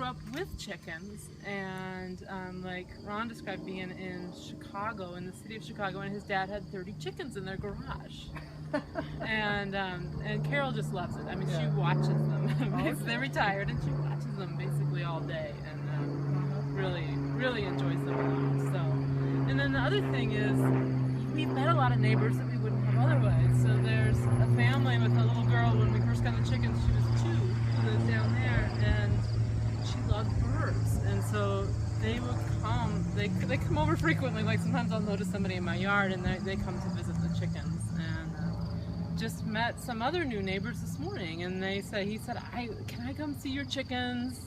grew up with chickens, and like Ron described being in Chicago, in the city of Chicago, and his dad had 30 chickens in their garage. And Carol just loves it. I mean, she watches them. They're retired, and she watches them basically all day, and really enjoys them a lot. So, and then the other thing is, we've met a lot of neighbors that we wouldn't have otherwise. So there's a family with a little girl. When we first got the chickens, she was 2, who lives down there, and she loved birds. And so they would come. They come over frequently. Like sometimes I'll notice somebody in my yard, and they come to visit the chickens. And just met some other new neighbors this morning, and he said, can I come see your chickens?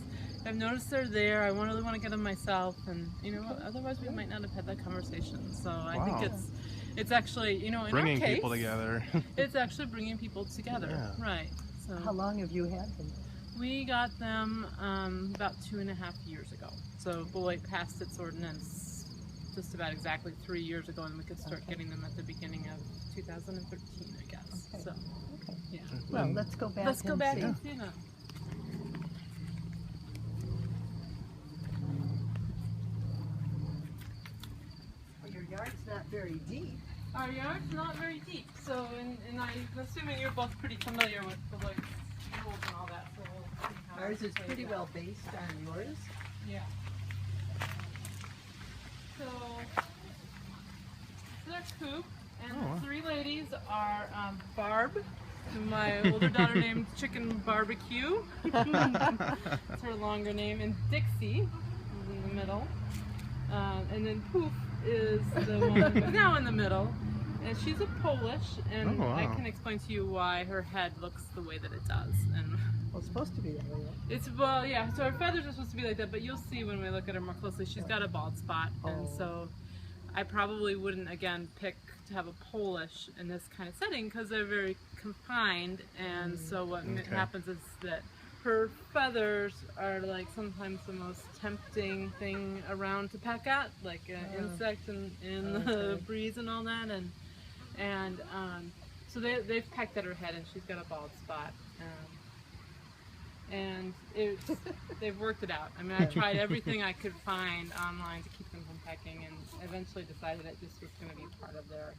I've noticed they're there. I really want to get them myself, and otherwise we might not have had that conversation. So I think it's actually, in bringing our case, people together. It's actually bringing people together, right? So how long have you had them? We got them about 2.5 years ago. So Beloit passed its ordinance just about exactly 3 years ago, and we could start getting them at the beginning of 2013, I guess. Okay. So, yeah. Well, let's go back. And see them. Your yard's not very deep. Our yard's not very deep, so and I'm assuming you're both pretty familiar with the rules and all that. So we'll see how Ours is pretty well based on yours. Yeah. So there's Coop, and the 3 ladies are Barb, my older daughter named Chicken Barbecue. That's her longer name, and Dixie is in the middle, and then Poof is the one who's now in the middle, and she's a Polish, and I can explain to you why her head looks the way that it does. And well, it's supposed to be that way. it's yeah. So her feathers are supposed to be like that, but you'll see when we look at her more closely, she's got a bald spot, and so I probably wouldn't again pick to have a Polish in this kind of setting because they're very confined, and so what happens is that her feathers are like sometimes the most tempting thing around to peck at, like insects in the breeze and all that, and so they've pecked at her head, and she's got a bald spot, and they've worked it out. I mean, I tried everything I could find online to keep them from pecking, and eventually decided that this was going to be part of their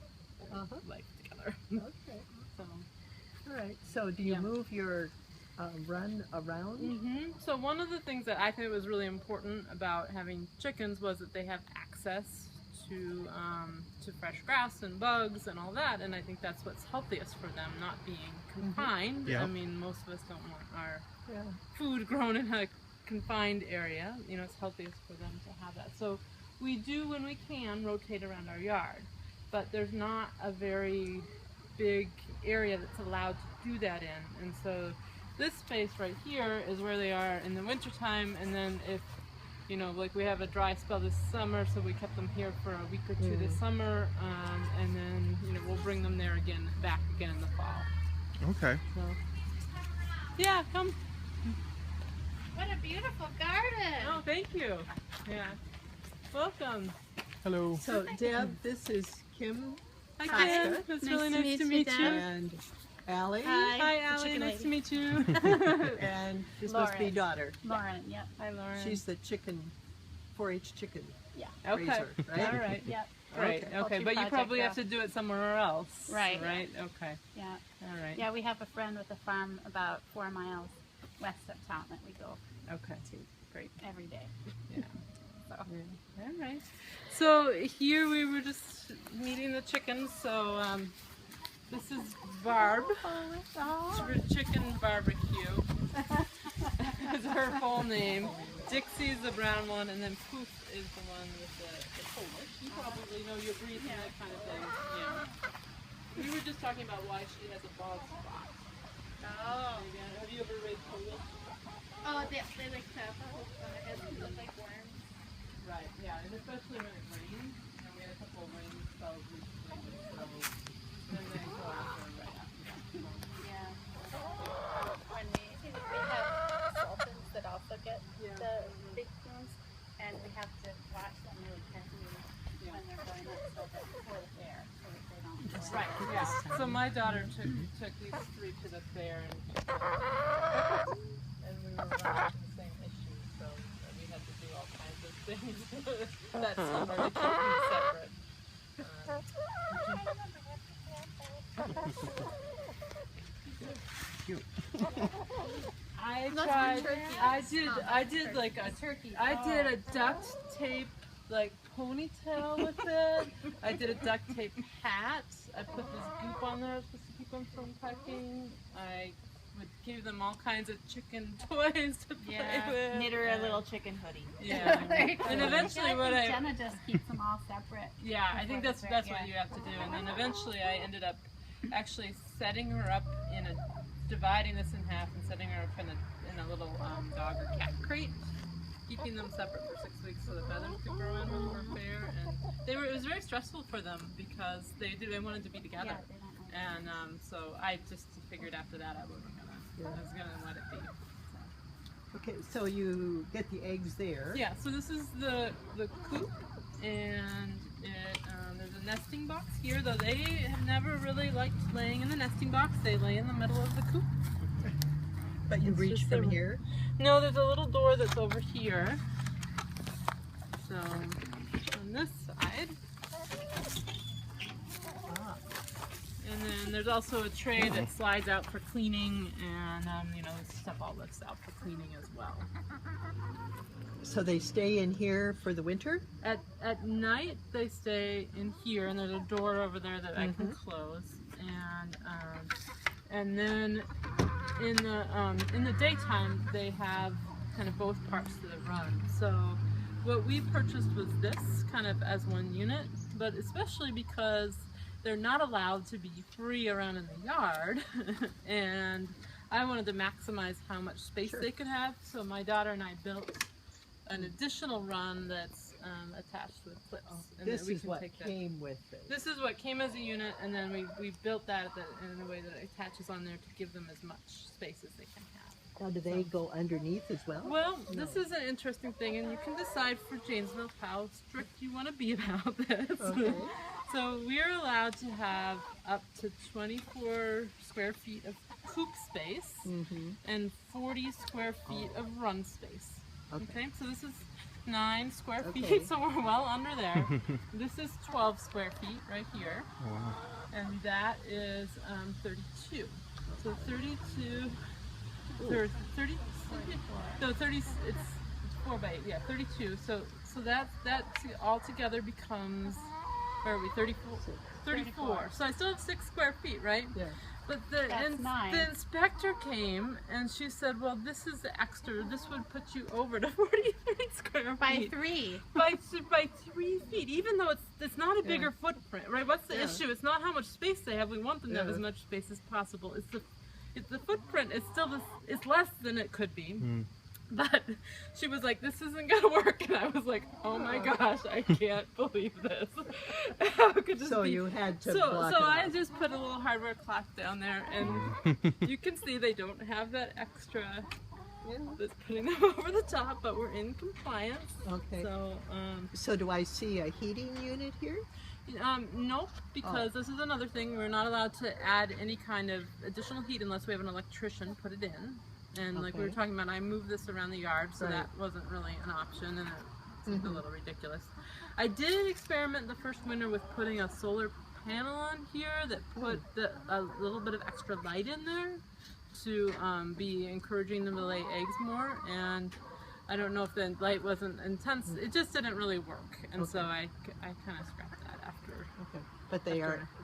life together. Okay. So, all right. So do you move your run around? So one of the things that I think was really important about having chickens was that they have access to fresh grass and bugs and all that, and I think that's what's healthiest for them, not being confined. I mean, most of us don't want our food grown in a confined area. It's healthiest for them to have that. So we do, when we can, rotate around our yard, but there's not a very big area that's allowed to do that in, and so this space right here is where they are in the wintertime, and then if like we have a dry spell this summer, so we kept them here for a week or 2 this summer, and then we'll bring them there back again in the fall. Okay. So, yeah, come. What a beautiful garden! Oh, thank you. Yeah. Welcome. Hello. So Deb, this is Kim. Hi, Kim. It's really nice to meet you. And Allie. Hi, Allie. Nice to meet you. And this must be daughter. Lauren, yep. Hi, Lauren. She's the 4-H chicken okay. raiser, right? All right. Yep. Great. Okay, but you probably have to do it somewhere else. Right. Right? Okay. Yeah. All right. Yeah, we have a friend with a farm about 4 miles west of town that we go Okay. to Great. every day. Yeah. So. Yeah. All right. So here we were just meeting the chickens. So this is Barb. Chicken Barbecue. Is her full name. Dixie's the brown one, and then Poof is the one with the Polish. You probably know your breeds and that kind of thing. Yeah. We were just talking about why she has a bald spot. Oh. Have you ever raised Polish? Oh, they like to hold on their heads and look like worms. Right, yeah, and especially when it rains. We had a couple of rain spells recently, so then they go after right after that. Yeah. When we have sultans that also get the big wounds, and we have to watch them really carefully when they're going up so that for the fair, so that they don't. Right, yeah. So my daughter took these 3 to the fair, and we were running into the same issue. So things that summer to keep them separate. Cute. I Let's tried. do turkey. I did like a turkey. I did a duct tape like ponytail with it. I did a duct tape hat. I put this goop on there just to keep them from pecking. I would give them all kinds of chicken toys to play with. Knit her a little chicken hoodie. Yeah. And eventually, I think Jenna just keeps them all separate. Yeah, I think that's what you have to do. And then eventually, I ended up actually setting her up in a dividing this in half and setting her up in a little dog or cat crate, keeping them separate for 6 weeks so the feathers could grow in with more fair. And it was very stressful for them because they wanted to be together. Yeah, they don't know. And so I just figured after that I was gonna let it be. Okay, so you get the eggs there. Yeah, so this is the coop, and there's a nesting box here, though they have never really liked laying in the nesting box. They lay in the middle of the coop. But you reach from here? No, there's a little door that's over here. So, on this side. And then there's also a tray that slides out for cleaning, and stuff all lifts out for cleaning as well. So they stay in here for the winter? At night they stay in here, and there's a door over there that I can close. And then in the daytime they have kind of both parts to the run. So what we purchased was this kind of as one unit, but especially because they're not allowed to be free around in the yard, and I wanted to maximize how much space they could have. So my daughter and I built an additional run that's attached with clips. And This we is can what take that. came with it. This is what came as a unit, and then we built that in a way that it attaches on there to give them as much space as they can have. Now, do they go underneath as well? Well, this is an interesting thing, and you can decide for Janesville how strict you want to be about this. Okay. So we're allowed to have up to 24 square feet of coop space and 40 square feet of run space. Okay, so this is 9 square feet, so we're well under there. This is 12 square feet right here, and that is 32. So 32, or 30, no 30, it's 4 by 8, yeah, 32. So that all together becomes, where are we, 34? 34. So I still have 6 square feet, right? Yeah. But the That's inspector came and she said, well, this is the extra. This would put you over to 43 square feet. By 3. By 3 feet, even though it's not a bigger footprint, right? What's the issue? It's not how much space they have. We want them to have as much space as possible. It's the footprint is still it's less than it could be. But she was like, this isn't gonna work, and I was like, oh my gosh, I can't believe this. How could this be? You had to So block it I off. just put a little hardware cloth down there, and you can see they don't have that extra that's putting them over the top, but we're in compliance. Okay. So, do I see a heating unit here? nope, because this is another thing. We're not allowed to add any kind of additional heat unless we have an electrician put it in. And like we were talking about, I moved this around the yard, so that wasn't really an option, and it seemed a little ridiculous. I did experiment the first winter with putting a solar panel on here that put a little bit of extra light in there to be encouraging them to lay eggs more, and I don't know if the light wasn't intense. It just didn't really work, and so I kind of scrapped that after. Okay. But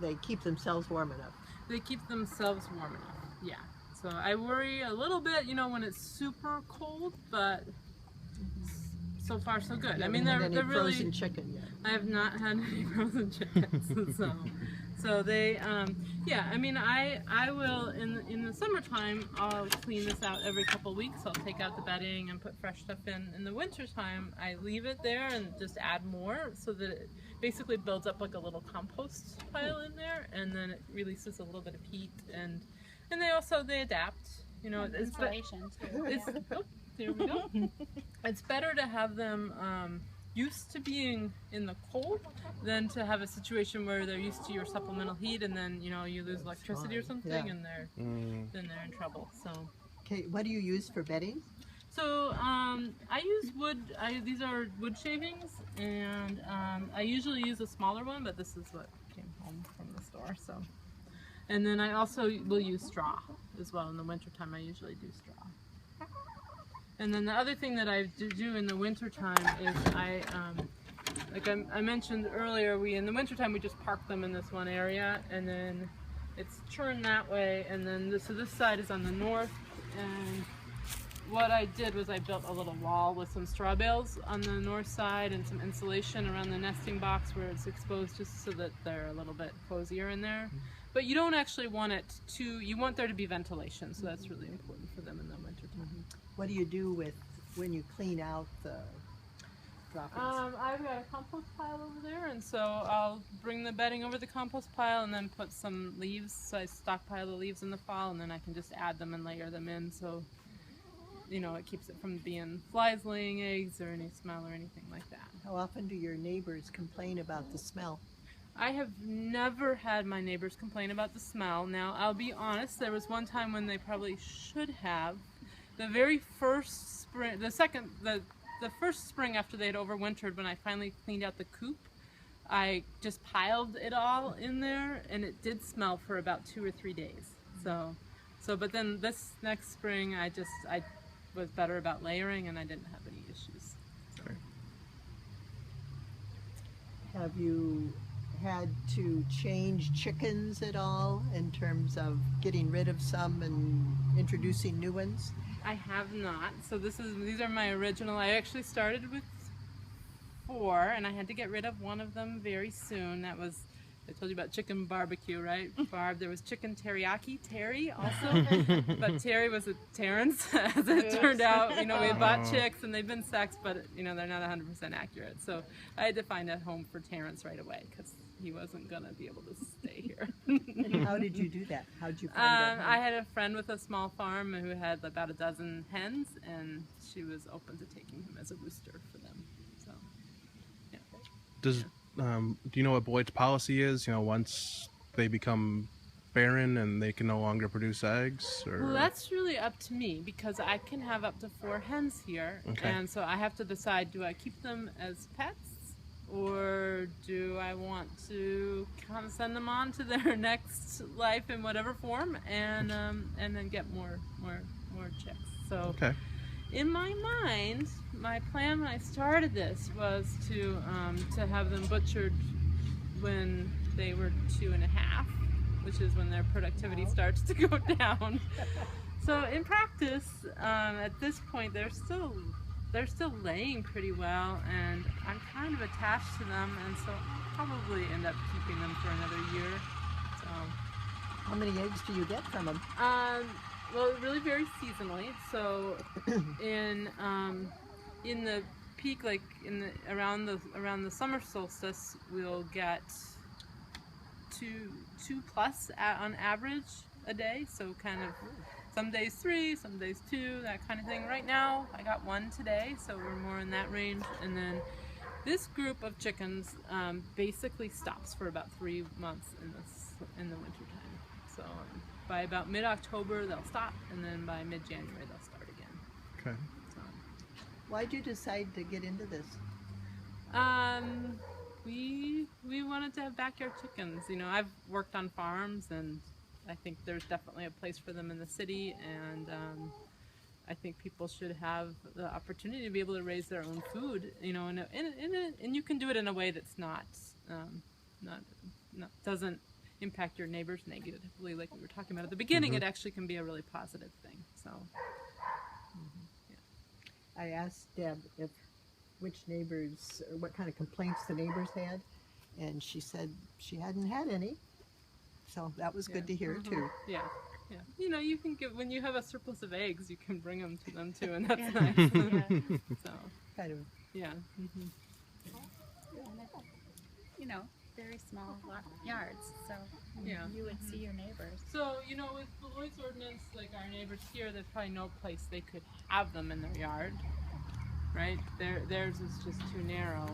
they keep themselves warm enough. They keep themselves warm enough, yeah. So I worry a little bit, when it's super cold, but so far so good. I mean, they're really frozen chicken yet. I have not had any frozen chickens, so they yeah. I mean, I will in the summertime. I'll clean this out every couple weeks. I'll take out the bedding and put fresh stuff in. In the wintertime, I leave it there and just add more, so that it basically builds up like a little compost pile in there, and then it releases a little bit of heat and they adapt. Insulation too. There we go. It's better to have them used to being in the cold than to have a situation where they're used to your supplemental heat, and then you lose electricity or something, and then they're in trouble. So Okay, what do you use for bedding? I use wood. These are wood shavings, and I usually use a smaller one, but this is what came home from the store. So, and then I also will use straw as well in the wintertime. I usually do straw. And then the other thing that I do in the wintertime is like I mentioned earlier, in the wintertime we just park them in this one area, and then it's turned that way, and then so this side is on the north, and what I did was I built a little wall with some straw bales on the north side and some insulation around the nesting box where it's exposed, just so that they're a little bit cozier in there. But you don't actually want it to, you want there to be ventilation, so that's really important for them in the wintertime. What do you do when you clean out the droppings? I've got a compost pile over there, and so I'll bring the bedding over the compost pile and then put some leaves. So I stockpile the leaves in the fall, and then I can just add them and layer them in. So, you know, it keeps it from being flies laying eggs or any smell or anything like that. How often do your neighbors complain about the smell? I have never had my neighbors complain about the smell. Now, I'll be honest, there was one time when they probably should have. The very first spring, the first spring after they had overwintered, when I finally cleaned out the coop, I just piled it all in there, and it did smell for about 2 or 3 days. But then this next spring, I was better about layering, and I didn't have any issues. So. Have you had to change chickens at all in terms of getting rid of some and introducing new ones? I have not. So these are my original. I actually started with 4, and I had to get rid of one of them very soon. That was, I told you about chicken barbecue, right, Barb? There was chicken teriyaki, Terry also, but Terry was a Terrence, as it turned out. You know, we had bought chicks, and they've been sexed, but you know, they're not 100% accurate. So I had to find a home for Terrence right away, because he wasn't going to be able to stay here. And how did you do that? How did you find that home? I had a friend with a small farm who had about a dozen hens, and she was open to taking him as a rooster for them. So, yeah. Do you know what Beloit's policy is? You know, once they become barren and they can no longer produce eggs? Or? Well, that's really up to me, because I can have up to 4 hens here, and so I have to decide: do I keep them as pets, or do I want to kind of send them on to their next life in whatever form, and then get more chicks? So, in my mind, my plan when I started this was to have them butchered when they were 2.5, which is when their productivity starts to go down. So in practice, at this point, they're still laying pretty well, and I'm kind of attached to them, and so I'll probably end up keeping them for another year. So, how many eggs do you get from them? Well, it really varies seasonally. So in the peak, like around the summer solstice, we'll get two plus on average a day. So kind of some days 3, some days 2, that kind of thing. Right now, I got 1 today, so we're more in that range. And then this group of chickens basically stops for about 3 months in the winter time. So by about mid-October, they'll stop, and then by mid-January, they'll start again. Okay. So, why did you decide to get into this? We wanted to have backyard chickens. You know, I've worked on farms, and I think there's definitely a place for them in the city, and I think people should have the opportunity to be able to raise their own food. You know, and you can do it in a way that's not doesn't impact your neighbors negatively, like we were talking about at the beginning. It actually can be a really positive thing. So, yeah. I asked Deb which neighbors, or what kind of complaints the neighbors had, and she said she hadn't had any. So that was good to hear too. Yeah, yeah. You know, you can when you have a surplus of eggs, you can bring them to them too, and that's nice. So, kind of. Yeah. You know, very small yards, so you would see your neighbors. So, you know, with Beloit's ordinance, like our neighbors here, there's probably no place they could have them in their yard, right? Theirs is just too narrow.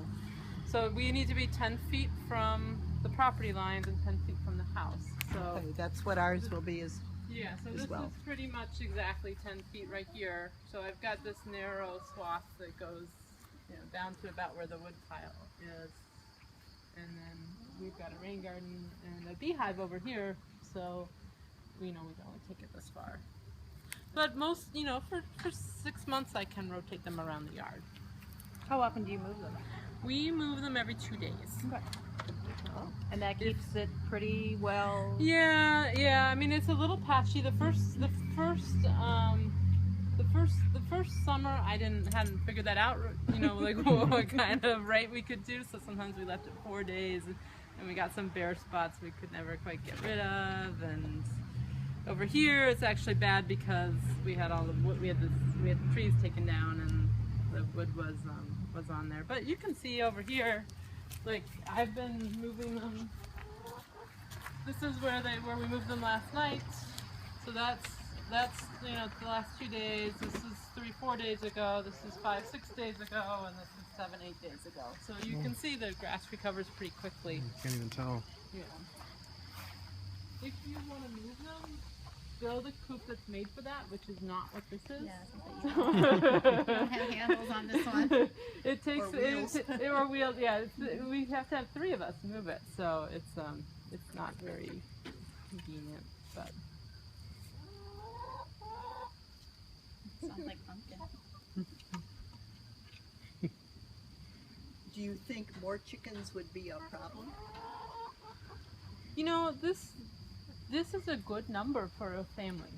So we need to be 10 feet from the property lines and 10 feet from the house. So Okay, that's what ours will be, is Yeah, so as this well. is pretty much exactly 10 feet right here. So I've got this narrow swath that goes, down to about where the wood pile is. And then we've got a rain garden and a beehive over here, so we can only take it this far. But most, for 6 months I can rotate them around the yard. How often do you move them? We move them every 2 days. Okay. And that keeps it pretty well. Yeah. I mean, it's a little patchy. The first summer I hadn't figured that out. Like what kind of rate we could do. So sometimes we left it 4 days, and we got some bare spots we could never quite get rid of. And over here, it's actually bad because we had all the wood. We had the trees taken down, and the wood was on there. But you can see over here. Like, I've been moving them. This is where we moved them last night. So that's the last 2 days. This is 3-4 days ago. This is 5-6 days ago, and this is 7-8 days ago. So you can see the grass recovers pretty quickly. You can't even tell. Yeah. If you want to move them, build a coop that's made for that, which is not what this is. Yeah, you don't have handles on this one. It takes Or wheels. or wheels. Yeah, we have to have 3 of us move it, so it's not very convenient. But Sounds like pumpkin. Do you think more chickens would be a problem? this is a good number for a family,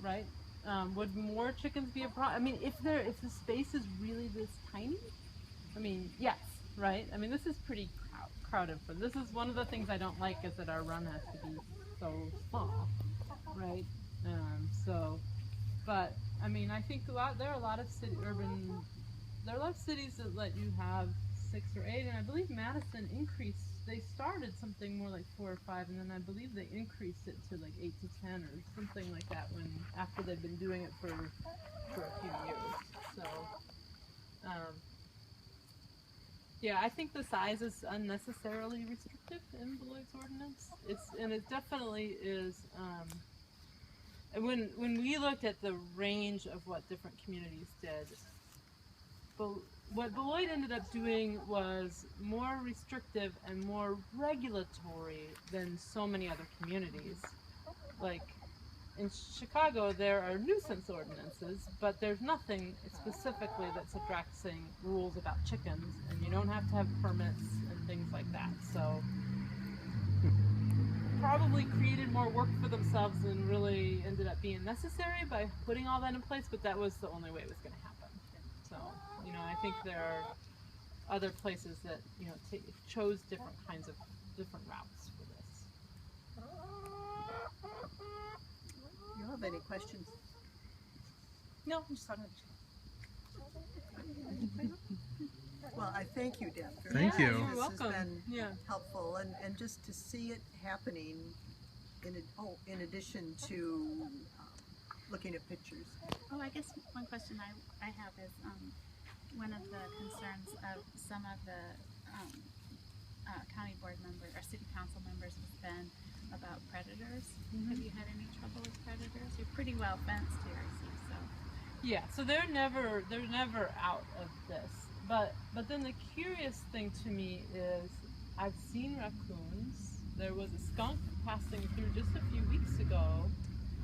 right? Would more chickens be a problem? I mean, if the space is really this tiny, I mean, yes, right? I mean, this is pretty crowded for. This is one of the things I don't like is that our run has to be so small, right? But I mean, I think there are a lot of cities that let you have 6 or 8, and I believe Madison increased. They started something more like 4 or 5, and then I believe they increased it to like 8 to 10 or something like that after they've been doing it for a few years. So, yeah, I think the size is unnecessarily restrictive in Beloit's ordinance. It definitely is. When we looked at the range of what different communities did, what Beloit ended up doing was more restrictive and more regulatory than so many other communities. Like in Chicago, there are nuisance ordinances, but there's nothing specifically that's addressing rules about chickens, and you don't have to have permits and things like that. So probably created more work for themselves than really ended up being necessary by putting all that in place, but that was the only way it was going to happen. So, I think there are other places that, chose different routes for this. You have any questions? No, I'm just talking Well, I thank you, Deb. very Thank much. you. You're This welcome. has been Yeah. helpful, and just to see it happening in addition to looking at pictures. Oh, I guess one question I have is one of the concerns of some of the county board members or city council members has been about predators. Have you had any trouble with predators? You're pretty well fenced here, I see. So Yeah, so they're never out of this. But then the curious thing to me is I've seen raccoons. There was a skunk passing through just a few weeks ago,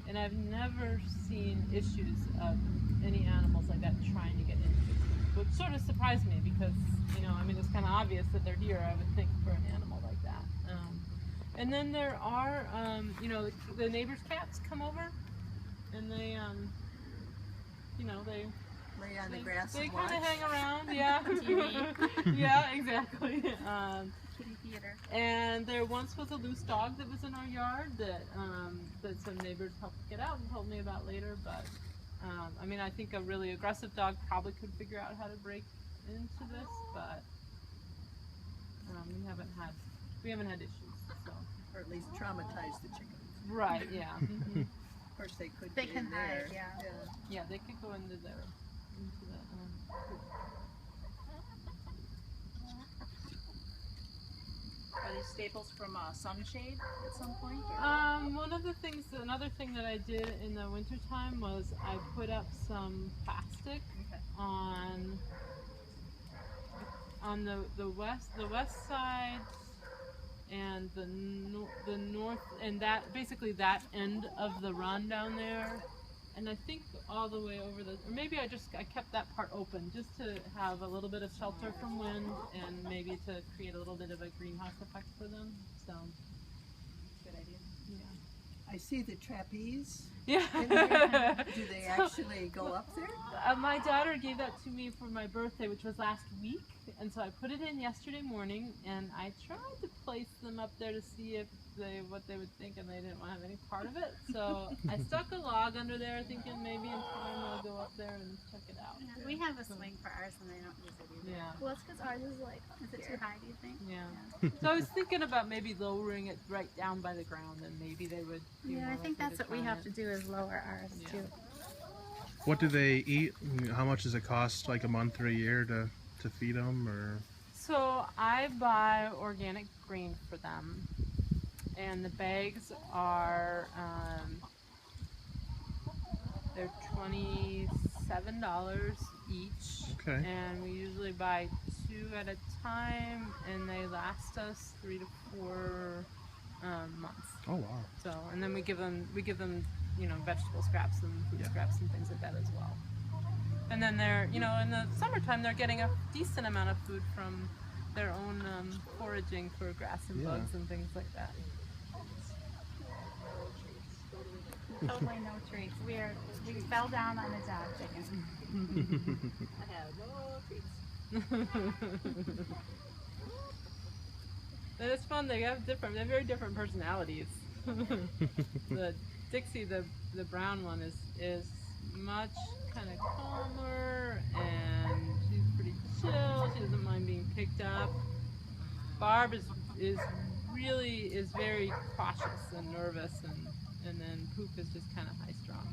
and I've never seen issues of any animals like that trying to get into the coop, which sort of surprised me because, it's kind of obvious that they're here, I would think, for an animal like that. And then there are, the neighbors' cats come over, and they, they Lay on the grass they and kind watch. of hang around, yeah. TV. Yeah, exactly. kitty theater. And there once was a loose dog that was in our yard that some neighbors helped get out and told me about later. But I think a really aggressive dog probably could figure out how to break into this, but we haven't had issues. So Or at least traumatize the chickens. right, yeah. Mhm. Of course, they could. They be can in there. hide, yeah. Yeah, they could go into the Are they staples from Sunshade at some point? Or? Another thing that I did in the wintertime was I put up some plastic Okay. on the west side and the north, and that basically that end of the run down there, and I think all the way over or maybe I kept that part open just to have a little bit of shelter from wind and maybe to create a little bit of a greenhouse effect for them. So Good idea. yeah. I see the trapeze. Yeah. In there. Do they actually go up there? My daughter gave that to me for my birthday, which was last week, and so I put it in yesterday morning, and I tried to place them up there to see what they would think, and they didn't want to have any part of it. So I stuck a log under there, thinking maybe in time I'll go up there and check it out. Yeah, we have a swing for ours and they don't use it either. Yeah. Well, it's because ours is like, Is it too high, do you think? Yeah. So I was thinking about maybe lowering it right down by the ground, and maybe they would. Yeah, I think that's what we have to do is lower ours Yeah. too. What do they eat? How much does it cost, like a month or a year to feed them? Or So I buy organic grain for them, and the bags are they're $27 each. Okay. And we usually buy 2 at a time, and they last us 3 to 4 months. oh wow. So, and then we give them vegetable scraps and food scraps and things like that as well. And then they're, in the summertime, they're getting a decent amount of food from their own foraging for grass and Yeah. bugs and things like that. Totally no treats. We fell down on a dog chicken. I have no treats. But it's fun. They have very different personalities. The Dixie, the brown one, is much kind of calmer, and she's pretty chill. She doesn't mind being picked up. Barb is very cautious and nervous, and then Poop is just kind of high strung.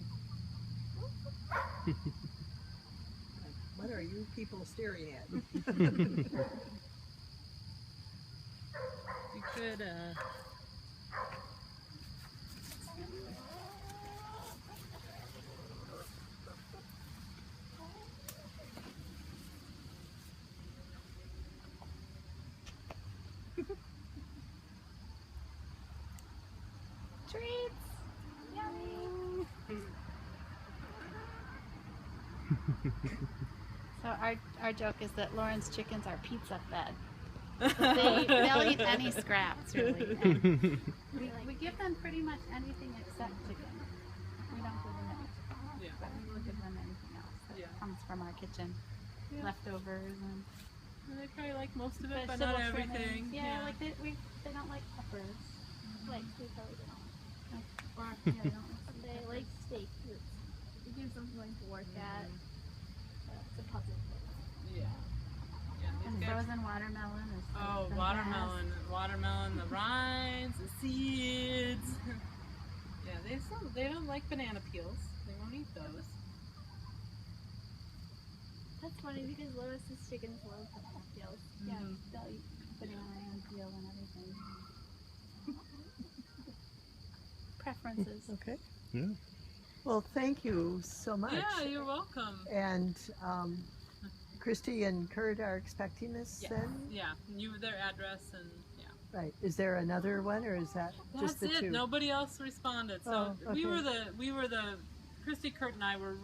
What are you people staring at? You could Treats! Yummy! So our joke is that Lauren's chickens are pizza fed. They'll eat any scraps, really. And we give them pretty much anything except chicken. We don't give them anything. Yeah. But we will give them anything else that Yeah. comes from our kitchen. Yeah. Leftovers and They probably like most of it, but vegetable not trimmings. everything. Yeah, like they don't like peppers. like, we probably don't. Or they don't like They like steak. It gives them something to work at. It's a puzzle. Yeah. and These guys- frozen watermelon is Oh, the watermelon, the rinds, the seeds. Yeah, they don't like banana peels. They won't eat those. That's funny because Lois's chickens love banana peels. Yeah, Mhm. they'll eat banana and peel and everything. Preferences. Okay. Yeah. Well, thank you so much. Yeah, you're welcome. And Christy and Kurt are expecting this Yes. then? Yeah, their address and yeah. Right. Is there another one, or is that just That's the it. two? Nobody else responded. So Oh, okay. we were the Christy, Kurt, and I were